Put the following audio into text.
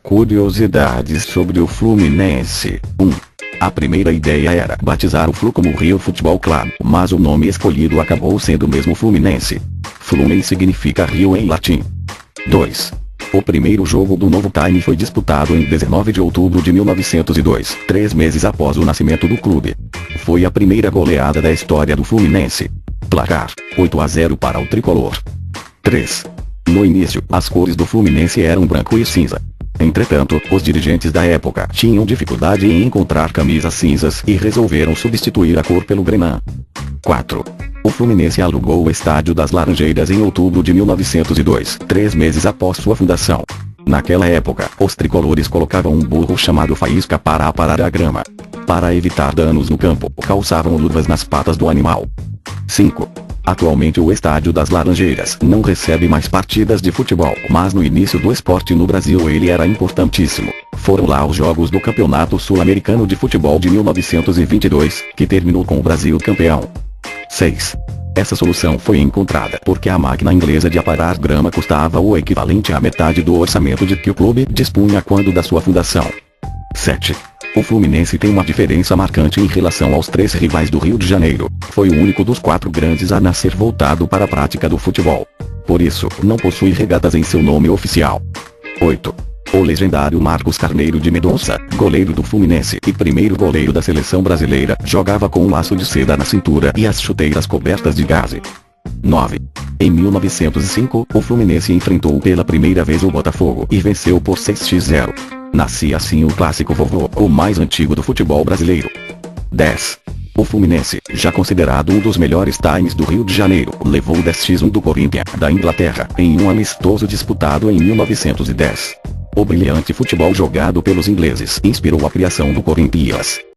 Curiosidades sobre o Fluminense. 1. A primeira ideia era batizar o Flu como Rio Futebol Clube, mas o nome escolhido acabou sendo mesmo Fluminense. Flumen significa rio em latim. 2. O primeiro jogo do novo time foi disputado em 19 de outubro de 1902, 3 meses após o nascimento do clube. Foi a primeira goleada da história do Fluminense. Placar: 8-0 para o tricolor. 3. No início, as cores do Fluminense eram branco e cinza. Entretanto, os dirigentes da época tinham dificuldade em encontrar camisas cinzas e resolveram substituir a cor pelo grenã. 4. O Fluminense alugou o Estádio das Laranjeiras em outubro de 1902, 3 meses após sua fundação. Naquela época, os tricolores colocavam um burro chamado Faísca para aparar a grama. Para evitar danos no campo, calçavam luvas nas patas do animal. 5. Atualmente o Estádio das Laranjeiras não recebe mais partidas de futebol, mas no início do esporte no Brasil ele era importantíssimo. Foram lá os jogos do Campeonato Sul-Americano de Futebol de 1922, que terminou com o Brasil campeão. 6. Essa solução foi encontrada porque a máquina inglesa de aparar grama custava o equivalente à metade do orçamento de que o clube dispunha quando da sua fundação. 7. O Fluminense tem uma diferença marcante em relação aos 3 rivais do Rio de Janeiro. Foi o único dos 4 grandes a nascer voltado para a prática do futebol. Por isso, não possui regatas em seu nome oficial. 8. O legendário Marcos Carneiro de Mendonça, goleiro do Fluminense e primeiro goleiro da seleção brasileira, jogava com um laço de seda na cintura e as chuteiras cobertas de gaze. 9. Em 1905, o Fluminense enfrentou pela primeira vez o Botafogo e venceu por 6-0. Nascia assim o clássico vovô, o mais antigo do futebol brasileiro. 10. O Fluminense, já considerado um dos melhores times do Rio de Janeiro, levou o 10x1 do Corinthians, da Inglaterra, em um amistoso disputado em 1910. O brilhante futebol jogado pelos ingleses inspirou a criação do Corinthians.